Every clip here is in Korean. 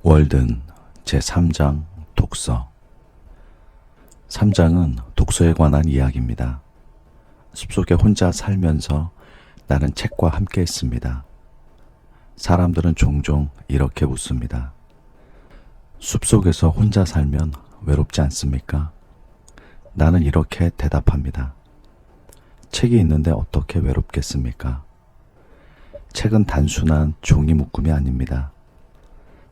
월든 제3장 독서 3장은 독서에 관한 이야기입니다. 숲속에 혼자 살면서 나는 책과 함께 했습니다. 사람들은 종종 이렇게 묻습니다. 숲속에서 혼자 살면 외롭지 않습니까? 나는 이렇게 대답합니다. 책이 있는데 어떻게 외롭겠습니까? 책은 단순한 종이 묶음이 아닙니다.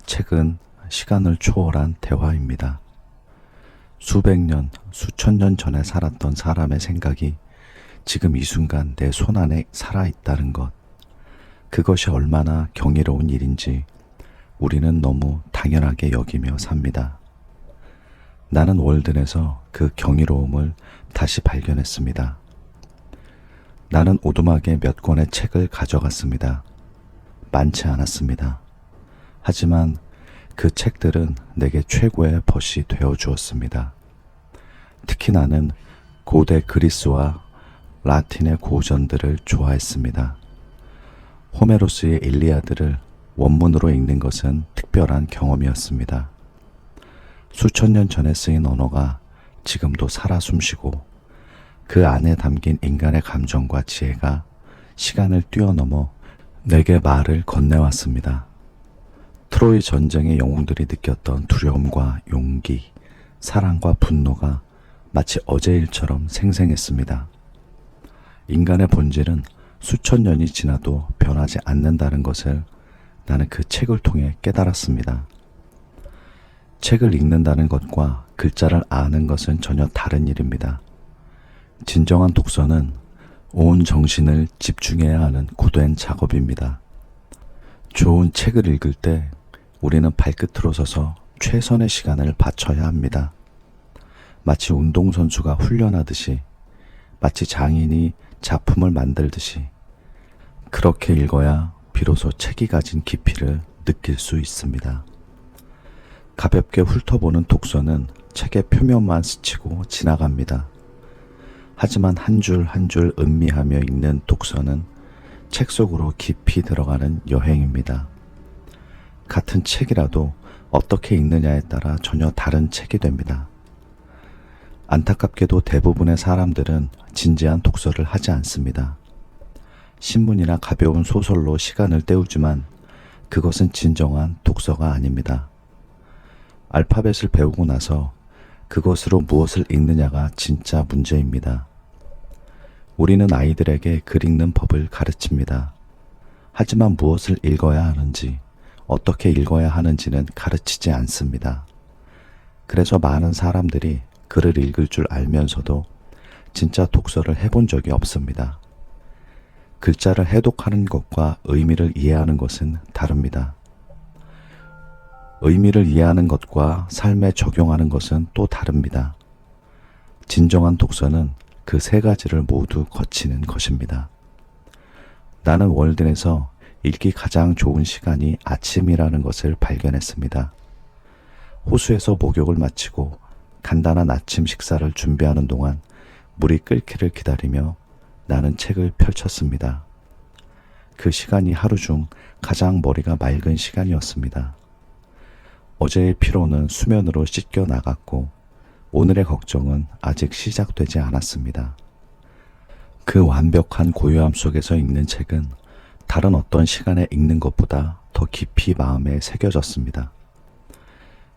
책은 시간을 초월한 대화입니다. 수백 년, 수천 년 전에 살았던 사람의 생각이 지금 이 순간 내 손안에 살아있다는 것. 그것이 얼마나 경이로운 일인지 우리는 너무 당연하게 여기며 삽니다. 나는 월든에서 그 경이로움을 다시 발견했습니다. 나는 오두막에 몇 권의 책을 가져갔습니다. 많지 않았습니다. 하지만 그 책들은 내게 최고의 벗이 되어 주었습니다. 특히 나는 고대 그리스와 라틴의 고전들을 좋아했습니다. 호메로스의 일리아드를 원문으로 읽는 것은 특별한 경험이었습니다. 수천 년 전에 쓰인 언어가 지금도 살아 숨쉬고 그 안에 담긴 인간의 감정과 지혜가 시간을 뛰어넘어 내게 말을 건네왔습니다. 트로이 전쟁의 영웅들이 느꼈던 두려움과 용기, 사랑과 분노가 마치 어제 일처럼 생생했습니다. 인간의 본질은 수천 년이 지나도 변하지 않는다는 것을 나는 그 책을 통해 깨달았습니다. 책을 읽는다는 것과 글자를 아는 것은 전혀 다른 일입니다. 진정한 독서는 온 정신을 집중해야 하는 고된 작업입니다. 좋은 책을 읽을 때 우리는 발끝으로 서서 최선의 시간을 바쳐야 합니다. 마치 운동선수가 훈련하듯이, 마치 장인이 작품을 만들듯이 그렇게 읽어야 비로소 책이 가진 깊이를 느낄 수 있습니다. 가볍게 훑어보는 독서는 책의 표면만 스치고 지나갑니다. 하지만 한 줄 한 줄 음미하며 읽는 독서는 책 속으로 깊이 들어가는 여행입니다. 같은 책이라도 어떻게 읽느냐에 따라 전혀 다른 책이 됩니다. 안타깝게도 대부분의 사람들은 진지한 독서를 하지 않습니다. 신문이나 가벼운 소설로 시간을 때우지만 그것은 진정한 독서가 아닙니다. 알파벳을 배우고 나서 그것으로 무엇을 읽느냐가 진짜 문제입니다. 우리는 아이들에게 글 읽는 법을 가르칩니다. 하지만 무엇을 읽어야 하는지, 어떻게 읽어야 하는지는 가르치지 않습니다. 그래서 많은 사람들이 글을 읽을 줄 알면서도 진짜 독서를 해본 적이 없습니다. 글자를 해독하는 것과 의미를 이해하는 것은 다릅니다. 의미를 이해하는 것과 삶에 적용하는 것은 또 다릅니다. 진정한 독서는 그 세 가지를 모두 거치는 것입니다. 나는 월든에서 읽기 가장 좋은 시간이 아침이라는 것을 발견했습니다. 호수에서 목욕을 마치고 간단한 아침 식사를 준비하는 동안 물이 끓기를 기다리며 나는 책을 펼쳤습니다. 그 시간이 하루 중 가장 머리가 맑은 시간이었습니다. 어제의 피로는 수면으로 씻겨 나갔고 오늘의 걱정은 아직 시작되지 않았습니다. 그 완벽한 고요함 속에서 읽는 책은 다른 어떤 시간에 읽는 것보다 더 깊이 마음에 새겨졌습니다.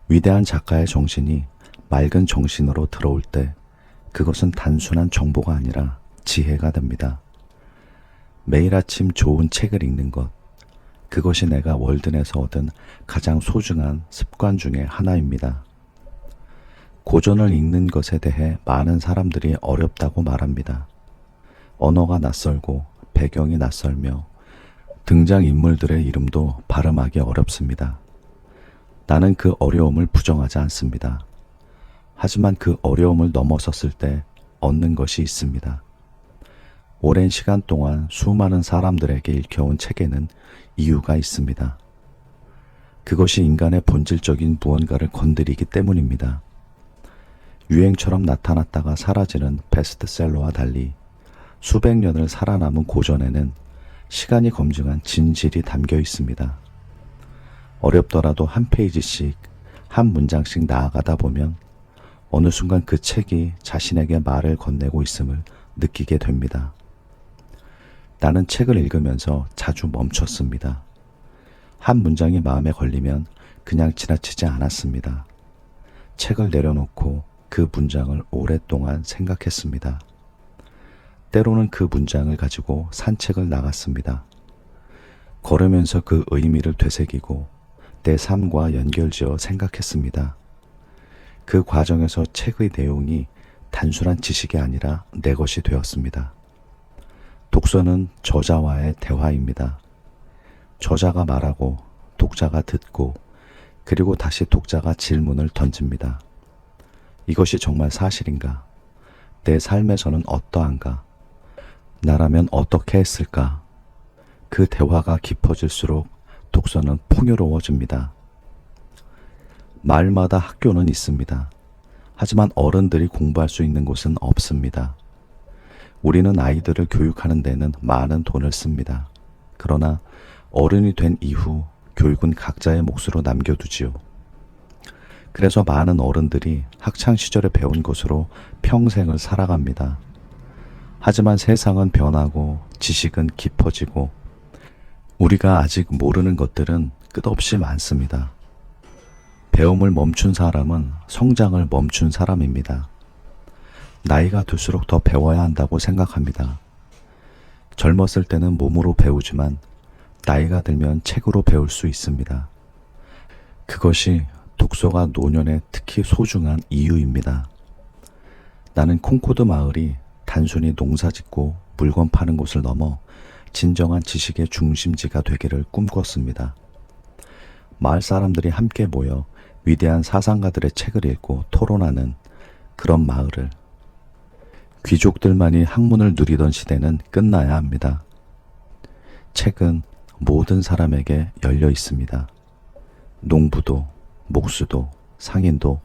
위대한 작가의 정신이 맑은 정신으로 들어올 때 그것은 단순한 정보가 아니라 지혜가 됩니다. 매일 아침 좋은 책을 읽는 것, 그것이 내가 월든에서 얻은 가장 소중한 습관 중에 하나입니다. 고전을 읽는 것에 대해 많은 사람들이 어렵다고 말합니다. 언어가 낯설고 배경이 낯설며 등장인물들의 이름도 발음하기 어렵습니다. 나는 그 어려움을 부정하지 않습니다. 하지만 그 어려움을 넘어섰을 때 얻는 것이 있습니다. 오랜 시간 동안 수많은 사람들에게 읽혀온 책에는 이유가 있습니다. 그것이 인간의 본질적인 무언가를 건드리기 때문입니다. 유행처럼 나타났다가 사라지는 베스트셀러와 달리 수백 년을 살아남은 고전에는 시간이 검증한 진실이 담겨 있습니다. 어렵더라도 한 페이지씩, 한 문장씩 나아가다 보면 어느 순간 그 책이 자신에게 말을 건네고 있음을 느끼게 됩니다. 나는 책을 읽으면서 자주 멈췄습니다. 한 문장이 마음에 걸리면 그냥 지나치지 않았습니다. 책을 내려놓고 그 문장을 오랫동안 생각했습니다. 때로는 그 문장을 가지고 산책을 나갔습니다. 걸으면서 그 의미를 되새기고 내 삶과 연결지어 생각했습니다. 그 과정에서 책의 내용이 단순한 지식이 아니라 내 것이 되었습니다. 독서는 저자와의 대화입니다. 저자가 말하고 독자가 듣고 그리고 다시 독자가 질문을 던집니다. 이것이 정말 사실인가? 내 삶에서는 어떠한가? 나라면 어떻게 했을까? 그 대화가 깊어질수록 독서는 풍요로워집니다. 마을마다 학교는 있습니다. 하지만 어른들이 공부할 수 있는 곳은 없습니다. 우리는 아이들을 교육하는 데는 많은 돈을 씁니다. 그러나 어른이 된 이후 교육은 각자의 몫으로 남겨두지요. 그래서 많은 어른들이 학창시절에 배운 것으로 평생을 살아갑니다. 하지만 세상은 변하고 지식은 깊어지고 우리가 아직 모르는 것들은 끝없이 많습니다. 배움을 멈춘 사람은 성장을 멈춘 사람입니다. 나이가 들수록 더 배워야 한다고 생각합니다. 젊었을 때는 몸으로 배우지만 나이가 들면 책으로 배울 수 있습니다. 그것이 독서가 노년에 특히 소중한 이유입니다. 나는 콩코드 마을이 단순히 농사 짓고 물건 파는 곳을 넘어 진정한 지식의 중심지가 되기를 꿈꿨습니다. 마을 사람들이 함께 모여 위대한 사상가들의 책을 읽고 토론하는 그런 마을을, 귀족들만이 학문을 누리던 시대는 끝나야 합니다. 책은 모든 사람에게 열려 있습니다. 농부도, 목수도, 상인도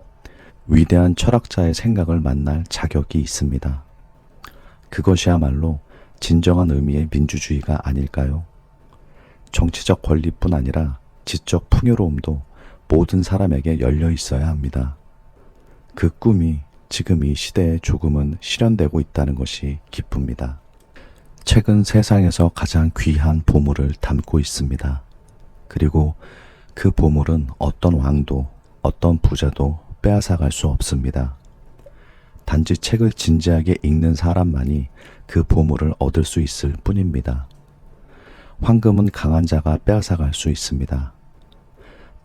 위대한 철학자의 생각을 만날 자격이 있습니다. 그것이야말로 진정한 의미의 민주주의가 아닐까요? 정치적 권리뿐 아니라 지적 풍요로움도 모든 사람에게 열려 있어야 합니다. 그 꿈이 지금 이 시대에 조금은 실현되고 있다는 것이 기쁩니다. 책은 세상에서 가장 귀한 보물을 담고 있습니다. 그리고 그 보물은 어떤 왕도, 어떤 부자도 빼앗아갈 수 없습니다. 단지 책을 진지하게 읽는 사람만이 그 보물을 얻을 수 있을 뿐입니다. 황금은 강한 자가 빼앗아갈 수 있습니다.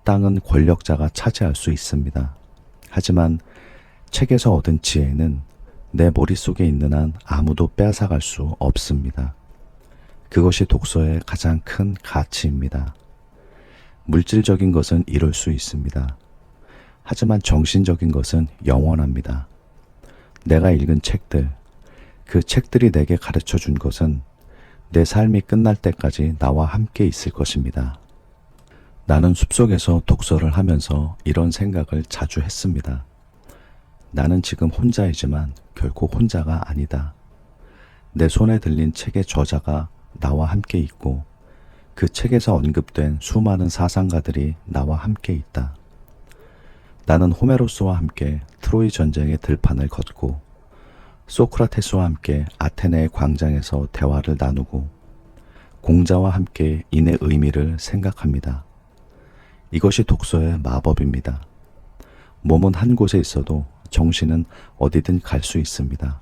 땅은 권력자가 차지할 수 있습니다. 하지만 책에서 얻은 지혜는 내 머릿속에 있는 한 아무도 빼앗아갈 수 없습니다. 그것이 독서의 가장 큰 가치입니다. 물질적인 것은 이룰 수 있습니다. 하지만 정신적인 것은 영원합니다. 내가 읽은 책들, 그 책들이 내게 가르쳐 준 것은 내 삶이 끝날 때까지 나와 함께 있을 것입니다. 나는 숲속에서 독서를 하면서 이런 생각을 자주 했습니다. 나는 지금 혼자이지만 결코 혼자가 아니다. 내 손에 들린 책의 저자가 나와 함께 있고 그 책에서 언급된 수많은 사상가들이 나와 함께 있다. 나는 호메로스와 함께 트로이 전쟁의 들판을 걷고 소크라테스와 함께 아테네의 광장에서 대화를 나누고 공자와 함께 인의 의미를 생각합니다. 이것이 독서의 마법입니다. 몸은 한 곳에 있어도 정신은 어디든 갈 수 있습니다.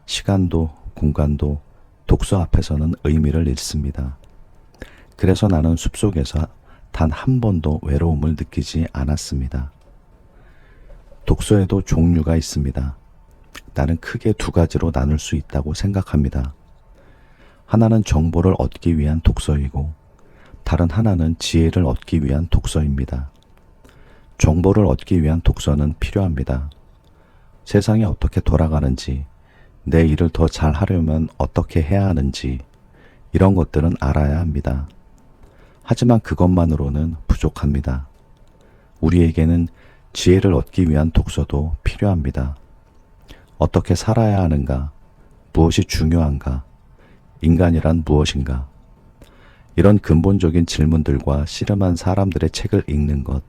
시간도 공간도 독서 앞에서는 의미를 잃습니다. 그래서 나는 숲속에서 단 한 번도 외로움을 느끼지 않았습니다. 독서에도 종류가 있습니다. 나는 크게 두 가지로 나눌 수 있다고 생각합니다. 하나는 정보를 얻기 위한 독서이고 다른 하나는 지혜를 얻기 위한 독서입니다. 정보를 얻기 위한 독서는 필요합니다. 세상이 어떻게 돌아가는지, 내 일을 더 잘하려면 어떻게 해야 하는지 이런 것들은 알아야 합니다. 하지만 그것만으로는 부족합니다. 우리에게는 지혜를 얻기 위한 독서도 필요합니다. 어떻게 살아야 하는가? 무엇이 중요한가? 인간이란 무엇인가? 이런 근본적인 질문들과 씨름한 사람들의 책을 읽는 것,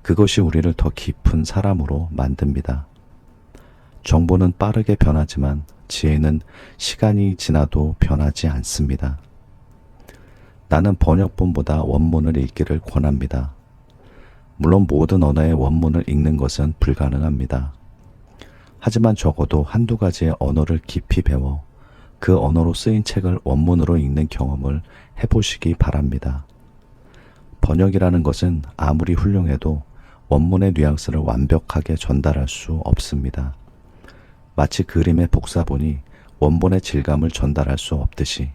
그것이 우리를 더 깊은 사람으로 만듭니다. 정보는 빠르게 변하지만 지혜는 시간이 지나도 변하지 않습니다. 나는 번역본보다 원문을 읽기를 권합니다. 물론 모든 언어의 원문을 읽는 것은 불가능합니다. 하지만 적어도 한두 가지의 언어를 깊이 배워 그 언어로 쓰인 책을 원문으로 읽는 경험을 해보시기 바랍니다. 번역이라는 것은 아무리 훌륭해도 원문의 뉘앙스를 완벽하게 전달할 수 없습니다. 마치 그림의 복사본이 원본의 질감을 전달할 수 없듯이.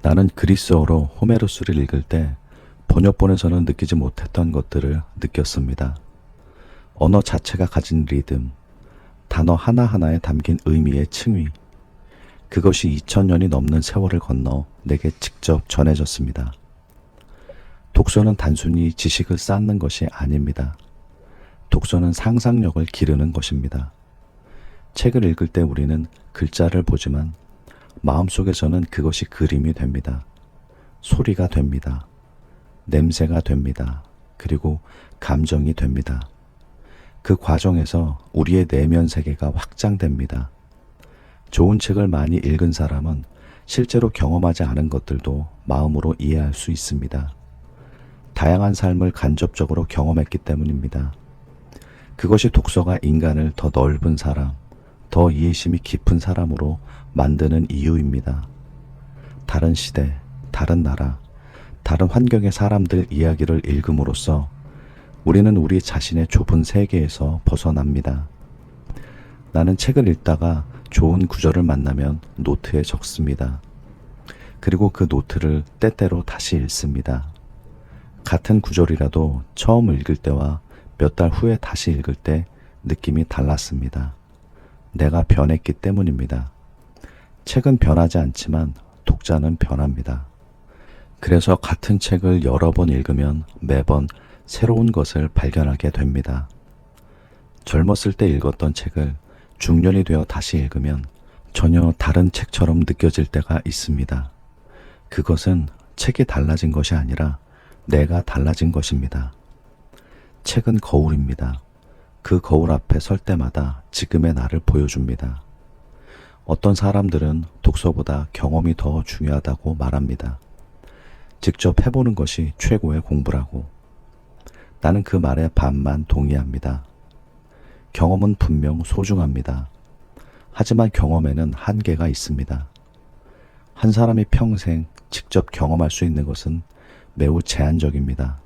나는 그리스어로 호메로스를 읽을 때 번역본에서는 느끼지 못했던 것들을 느꼈습니다. 언어 자체가 가진 리듬, 단어 하나하나에 담긴 의미의 층위, 그것이 2000년이 넘는 세월을 건너 내게 직접 전해졌습니다. 독서는 단순히 지식을 쌓는 것이 아닙니다. 독서는 상상력을 기르는 것입니다. 책을 읽을 때 우리는 글자를 보지만 마음속에서는 그것이 그림이 됩니다. 소리가 됩니다. 냄새가 됩니다. 그리고 감정이 됩니다. 그 과정에서 우리의 내면 세계가 확장됩니다. 좋은 책을 많이 읽은 사람은 실제로 경험하지 않은 것들도 마음으로 이해할 수 있습니다. 다양한 삶을 간접적으로 경험했기 때문입니다. 그것이 독서가 인간을 더 넓은 사람, 더 이해심이 깊은 사람으로 만드는 이유입니다. 다른 시대, 다른 나라, 다른 환경의 사람들 이야기를 읽음으로써 우리는 우리 자신의 좁은 세계에서 벗어납니다. 나는 책을 읽다가 좋은 구절을 만나면 노트에 적습니다. 그리고 그 노트를 때때로 다시 읽습니다. 같은 구절이라도 처음 읽을 때와 몇 달 후에 다시 읽을 때 느낌이 달랐습니다. 내가 변했기 때문입니다. 책은 변하지 않지만 독자는 변합니다. 그래서 같은 책을 여러 번 읽으면 매번 새로운 것을 발견하게 됩니다. 젊었을 때 읽었던 책을 중년이 되어 다시 읽으면 전혀 다른 책처럼 느껴질 때가 있습니다. 그것은 책이 달라진 것이 아니라 내가 달라진 것입니다. 책은 거울입니다. 그 거울 앞에 설 때마다 지금의 나를 보여줍니다. 어떤 사람들은 독서보다 경험이 더 중요하다고 말합니다. 직접 해보는 것이 최고의 공부라고. 나는 그 말에 반만 동의합니다. 경험은 분명 소중합니다. 하지만 경험에는 한계가 있습니다. 한 사람이 평생 직접 경험할 수 있는 것은 매우 제한적입니다.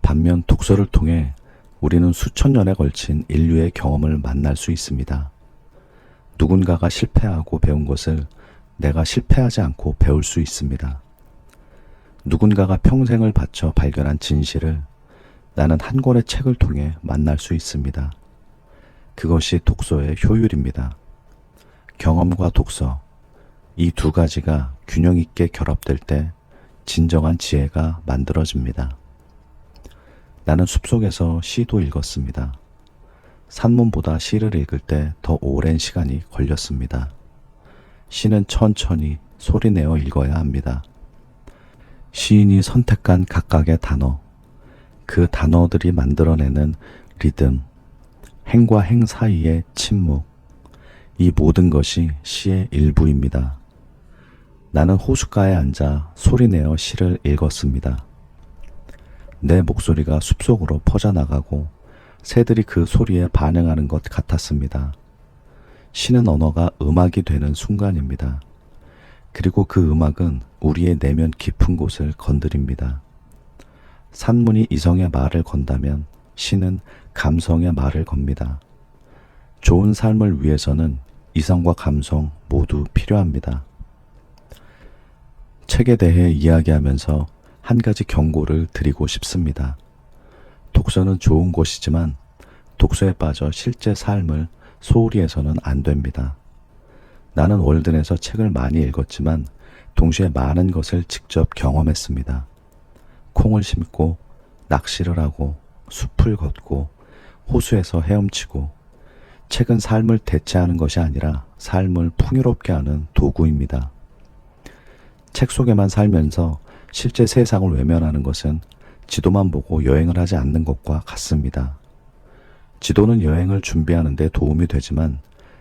반면 독서를 통해 우리는 수천 년에 걸친 인류의 경험을 만날 수 있습니다. 누군가가 실패하고 배운 것을 내가 실패하지 않고 배울 수 있습니다. 누군가가 평생을 바쳐 발견한 진실을 나는 한 권의 책을 통해 만날 수 있습니다. 그것이 독서의 효율입니다. 경험과 독서, 이 두 가지가 균형 있게 결합될 때 진정한 지혜가 만들어집니다. 나는 숲속에서 시도 읽었습니다. 산문보다 시를 읽을 때 더 오랜 시간이 걸렸습니다. 시는 천천히 소리내어 읽어야 합니다. 시인이 선택한 각각의 단어, 그 단어들이 만들어내는 리듬, 행과 행 사이의 침묵, 이 모든 것이 시의 일부입니다. 나는 호숫가에 앉아 소리내어 시를 읽었습니다. 내 목소리가 숲속으로 퍼져나가고 새들이 그 소리에 반응하는 것 같았습니다. 시는 언어가 음악이 되는 순간입니다. 그리고 그 음악은 우리의 내면 깊은 곳을 건드립니다. 산문이 이성의 말을 건다면 시는 감성의 말을 겁니다. 좋은 삶을 위해서는 이성과 감성 모두 필요합니다. 책에 대해 이야기하면서 한 가지 경고를 드리고 싶습니다. 독서는 좋은 것이지만 독서에 빠져 실제 삶을 소홀히 해서는 안 됩니다. 나는 월든에서 책을 많이 읽었지만 동시에 많은 것을 직접 경험했습니다. 콩을 심고 낚시를 하고 숲을 걷고 호수에서 헤엄치고 책은 삶을 대체하는 것이 아니라 삶을 풍요롭게 하는 도구입니다. 책 속에만 살면서 실제 세상을 외면하는 것은 지도만 보고 여행을 하지 않는 것과 같습니다. 지도는 여행을 준비하는 데 도움이 되지만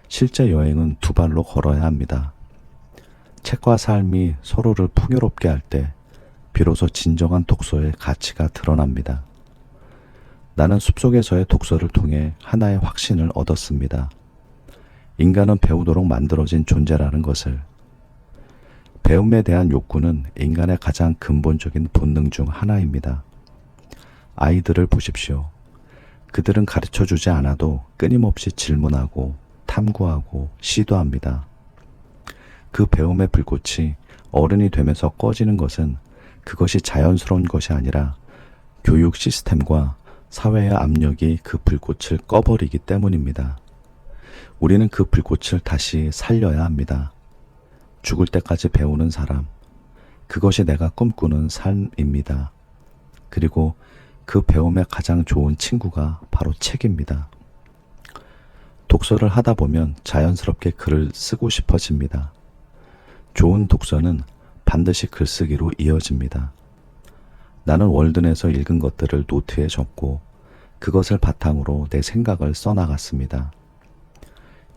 실제 여행은 두 발로 걸어야 합니다. 책과 삶이 서로를 풍요롭게 할 때 비로소 진정한 독서의 가치가 드러납니다. 나는 숲속에서의 독서를 통해 하나의 확신을 얻었습니다. 인간은 배우도록 만들어진 존재라는 것을. 배움에 대한 욕구는 인간의 가장 근본적인 본능 중 하나입니다. 아이들을 보십시오. 그들은 가르쳐주지 않아도 끊임없이 질문하고 탐구하고 시도합니다. 그 배움의 불꽃이 어른이 되면서 꺼지는 것은 그것이 자연스러운 것이 아니라 교육 시스템과 사회의 압력이 그 불꽃을 꺼버리기 때문입니다. 우리는 그 불꽃을 다시 살려야 합니다. 죽을 때까지 배우는 사람, 그것이 내가 꿈꾸는 삶입니다. 그리고 그 배움의 가장 좋은 친구가 바로 책입니다. 독서를 하다 보면 자연스럽게 글을 쓰고 싶어집니다. 좋은 독서는 반드시 글쓰기로 이어집니다. 나는 월든에서 읽은 것들을 노트에 적고 그것을 바탕으로 내 생각을 써나갔습니다.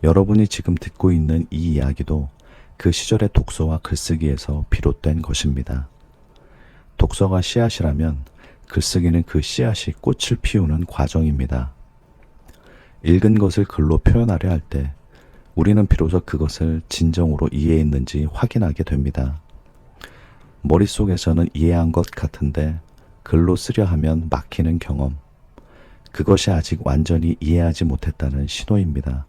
여러분이 지금 듣고 있는 이 이야기도 그 시절의 독서와 글쓰기에서 비롯된 것입니다. 독서가 씨앗이라면 글쓰기는 그 씨앗이 꽃을 피우는 과정입니다. 읽은 것을 글로 표현하려 할 때 우리는 비로소 그것을 진정으로 이해했는지 확인하게 됩니다. 머릿속에서는 이해한 것 같은데 글로 쓰려 하면 막히는 경험. 그것이 아직 완전히 이해하지 못했다는 신호입니다.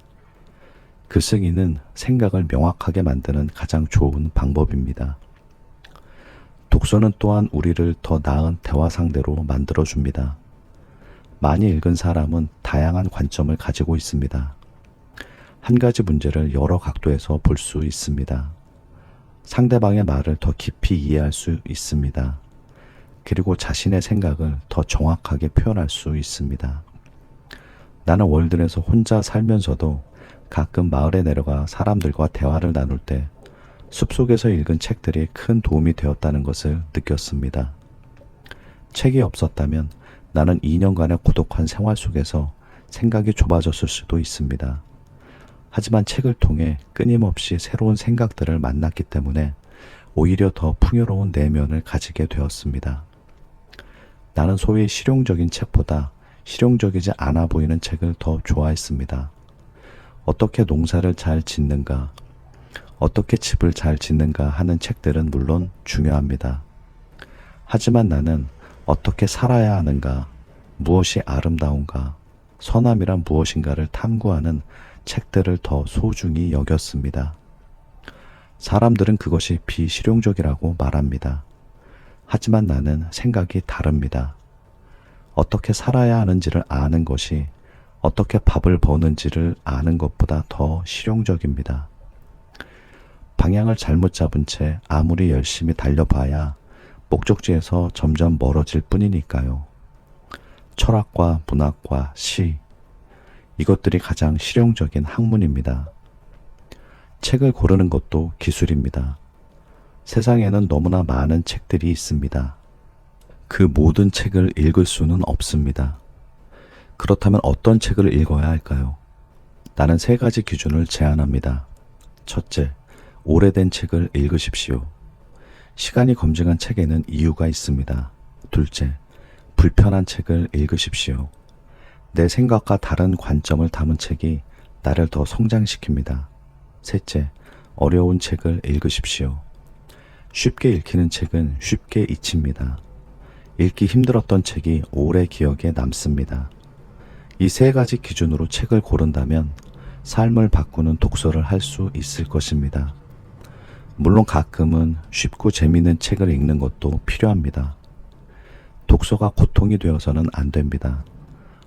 글쓰기는 생각을 명확하게 만드는 가장 좋은 방법입니다. 독서는 또한 우리를 더 나은 대화 상대로 만들어줍니다. 많이 읽은 사람은 다양한 관점을 가지고 있습니다. 한 가지 문제를 여러 각도에서 볼 수 있습니다. 상대방의 말을 더 깊이 이해할 수 있습니다. 그리고 자신의 생각을 더 정확하게 표현할 수 있습니다. 나는 월든에서 혼자 살면서도 가끔 마을에 내려가 사람들과 대화를 나눌 때 숲속에서 읽은 책들이 큰 도움이 되었다는 것을 느꼈습니다. 책이 없었다면 나는 2년간의 고독한 생활 속에서 생각이 좁아졌을 수도 있습니다. 하지만 책을 통해 끊임없이 새로운 생각들을 만났기 때문에 오히려 더 풍요로운 내면을 가지게 되었습니다. 나는 소위 실용적인 책보다 실용적이지 않아 보이는 책을 더 좋아했습니다. 어떻게 농사를 잘 짓는가, 어떻게 집을 잘 짓는가 하는 책들은 물론 중요합니다. 하지만 나는 어떻게 살아야 하는가, 무엇이 아름다운가, 선함이란 무엇인가를 탐구하는 책들을 더 소중히 여겼습니다. 사람들은 그것이 비실용적이라고 말합니다. 하지만 나는 생각이 다릅니다. 어떻게 살아야 하는지를 아는 것이 어떻게 밥을 버는지를 아는 것보다 더 실용적입니다. 방향을 잘못 잡은 채 아무리 열심히 달려봐야 목적지에서 점점 멀어질 뿐이니까요. 철학과 문학과 시, 이것들이 가장 실용적인 학문입니다. 책을 고르는 것도 기술입니다. 세상에는 너무나 많은 책들이 있습니다. 그 모든 책을 읽을 수는 없습니다. 그렇다면 어떤 책을 읽어야 할까요? 나는 3가지 기준을 제안합니다. 첫째, 오래된 책을 읽으십시오. 시간이 검증한 책에는 이유가 있습니다. 둘째, 불편한 책을 읽으십시오. 내 생각과 다른 관점을 담은 책이 나를 더 성장시킵니다. 셋째, 어려운 책을 읽으십시오. 쉽게 읽히는 책은 쉽게 잊힙니다. 읽기 힘들었던 책이 오래 기억에 남습니다. 이 3가지 기준으로 책을 고른다면 삶을 바꾸는 독서를 할 수 있을 것입니다. 물론 가끔은 쉽고 재미있는 책을 읽는 것도 필요합니다. 독서가 고통이 되어서는 안 됩니다.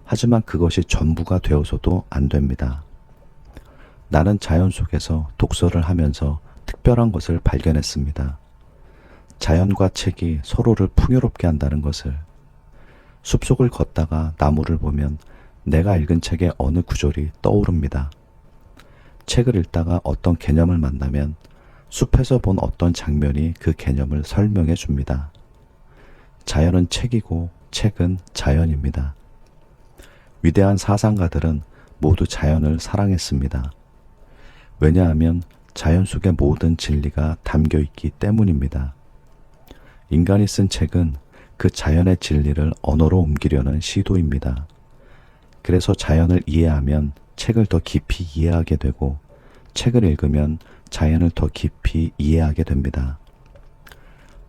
하지만 그것이 전부가 되어서도 안 됩니다. 나는 자연 속에서 독서를 하면서 특별한 것을 발견했습니다. 자연과 책이 서로를 풍요롭게 한다는 것을. 숲속을 걷다가 나무를 보면 내가 읽은 책의 어느 구절이 떠오릅니다. 책을 읽다가 어떤 개념을 만나면 숲에서 본 어떤 장면이 그 개념을 설명해 줍니다. 자연은 책이고 책은 자연입니다. 위대한 사상가들은 모두 자연을 사랑했습니다. 왜냐하면 자연 속의 모든 진리가 담겨 있기 때문입니다. 인간이 쓴 책은 그 자연의 진리를 언어로 옮기려는 시도입니다. 그래서 자연을 이해하면 책을 더 깊이 이해하게 되고 책을 읽으면 자연을 더 깊이 이해하게 됩니다.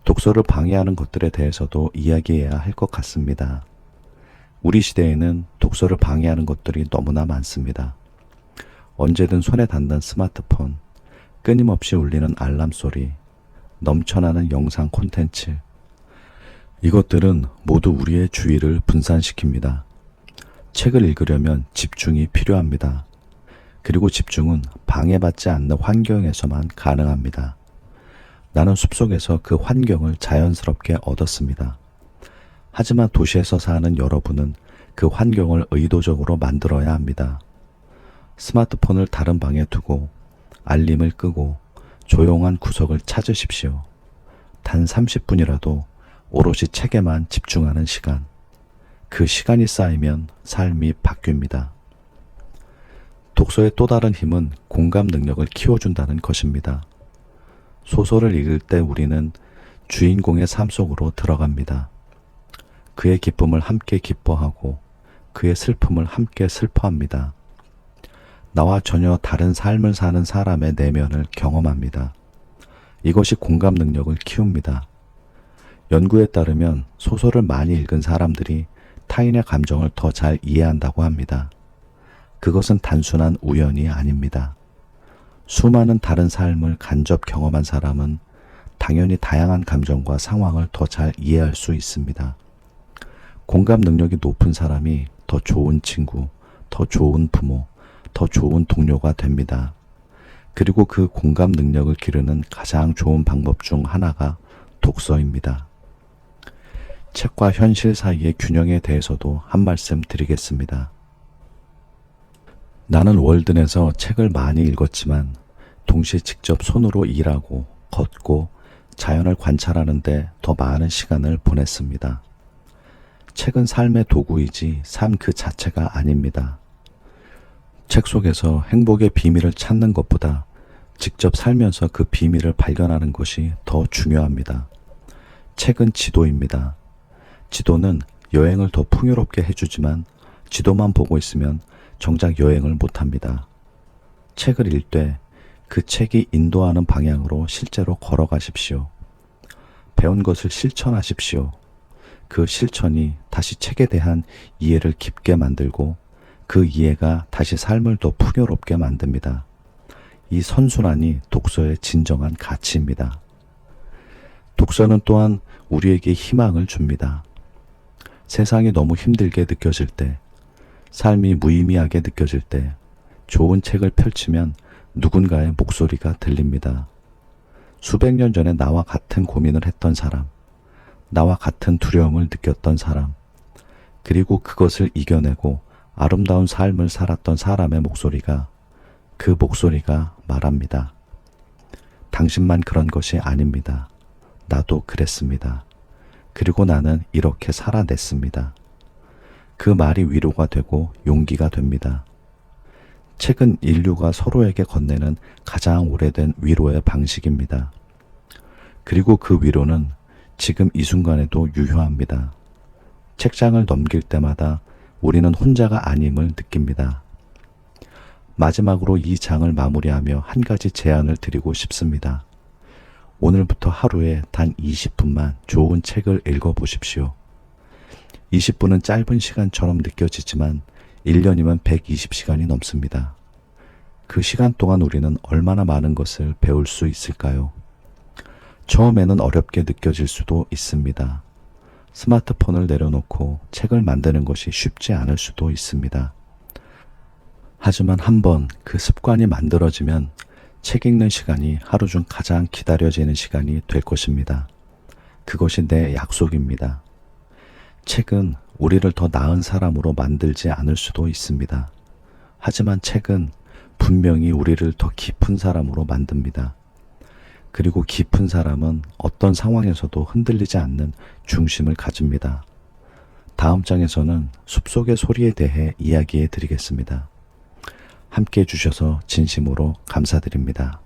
독서를 방해하는 것들에 대해서도 이야기해야 할 것 같습니다. 우리 시대에는 독서를 방해하는 것들이 너무나 많습니다. 언제든 손에 닿는 스마트폰, 끊임없이 울리는 알람 소리, 넘쳐나는 영상 콘텐츠. 이것들은 모두 우리의 주의를 분산시킵니다. 책을 읽으려면 집중이 필요합니다. 그리고 집중은 방해받지 않는 환경에서만 가능합니다. 나는 숲속에서 그 환경을 자연스럽게 얻었습니다. 하지만 도시에서 사는 여러분은 그 환경을 의도적으로 만들어야 합니다. 스마트폰을 다른 방에 두고 알림을 끄고 조용한 구석을 찾으십시오. 단 30분이라도 오롯이 책에만 집중하는 시간. 그 시간이 쌓이면 삶이 바뀝니다. 독서의 또 다른 힘은 공감 능력을 키워준다는 것입니다. 소설을 읽을 때 우리는 주인공의 삶 속으로 들어갑니다. 그의 기쁨을 함께 기뻐하고 그의 슬픔을 함께 슬퍼합니다. 나와 전혀 다른 삶을 사는 사람의 내면을 경험합니다. 이것이 공감 능력을 키웁니다. 연구에 따르면 소설을 많이 읽은 사람들이 타인의 감정을 더 잘 이해한다고 합니다. 그것은 단순한 우연이 아닙니다. 수많은 다른 삶을 간접 경험한 사람은 당연히 다양한 감정과 상황을 더 잘 이해할 수 있습니다. 공감 능력이 높은 사람이 더 좋은 친구, 더 좋은 부모, 더 좋은 동료가 됩니다. 그리고 그 공감 능력을 기르는 가장 좋은 방법 중 하나가 독서입니다. 책과 현실 사이의 균형에 대해서도 한 말씀 드리겠습니다. 나는 월든에서 책을 많이 읽었지만 동시에 직접 손으로 일하고 걷고 자연을 관찰하는데 더 많은 시간을 보냈습니다. 책은 삶의 도구이지 삶 그 자체가 아닙니다. 책 속에서 행복의 비밀을 찾는 것보다 직접 살면서 그 비밀을 발견하는 것이 더 중요합니다. 책은 지도입니다. 지도는 여행을 더 풍요롭게 해주지만 지도만 보고 있으면 정작 여행을 못합니다. 책을 읽되 그 책이 인도하는 방향으로 실제로 걸어가십시오. 배운 것을 실천하십시오. 그 실천이 다시 책에 대한 이해를 깊게 만들고 그 이해가 다시 삶을 더 풍요롭게 만듭니다. 이 선순환이 독서의 진정한 가치입니다. 독서는 또한 우리에게 희망을 줍니다. 세상이 너무 힘들게 느껴질 때, 삶이 무의미하게 느껴질 때 좋은 책을 펼치면 누군가의 목소리가 들립니다. 수백 년 전에 나와 같은 고민을 했던 사람, 나와 같은 두려움을 느꼈던 사람, 그리고 그것을 이겨내고 아름다운 삶을 살았던 사람의 목소리가, 그 목소리가 말합니다. 당신만 그런 것이 아닙니다. 나도 그랬습니다. 그리고 나는 이렇게 살아냈습니다. 그 말이 위로가 되고 용기가 됩니다. 책은 인류가 서로에게 건네는 가장 오래된 위로의 방식입니다. 그리고 그 위로는 지금 이 순간에도 유효합니다. 책장을 넘길 때마다 우리는 혼자가 아님을 느낍니다. 마지막으로 이 장을 마무리하며 한 가지 제안을 드리고 싶습니다. 오늘부터 하루에 단 20분만 좋은 책을 읽어보십시오. 20분은 짧은 시간처럼 느껴지지만 1년이면 120시간이 넘습니다. 그 시간 동안 우리는 얼마나 많은 것을 배울 수 있을까요? 처음에는 어렵게 느껴질 수도 있습니다. 스마트폰을 내려놓고 책을 만드는 것이 쉽지 않을 수도 있습니다. 하지만 한번 그 습관이 만들어지면 책 읽는 시간이 하루 중 가장 기다려지는 시간이 될 것입니다. 그것이 내 약속입니다. 책은 우리를 더 나은 사람으로 만들지 않을 수도 있습니다. 하지만 책은 분명히 우리를 더 깊은 사람으로 만듭니다. 그리고 깊은 사람은 어떤 상황에서도 흔들리지 않는 중심을 가집니다. 다음 장에서는 숲속의 소리에 대해 이야기해 드리겠습니다. 함께 해주셔서 진심으로 감사드립니다.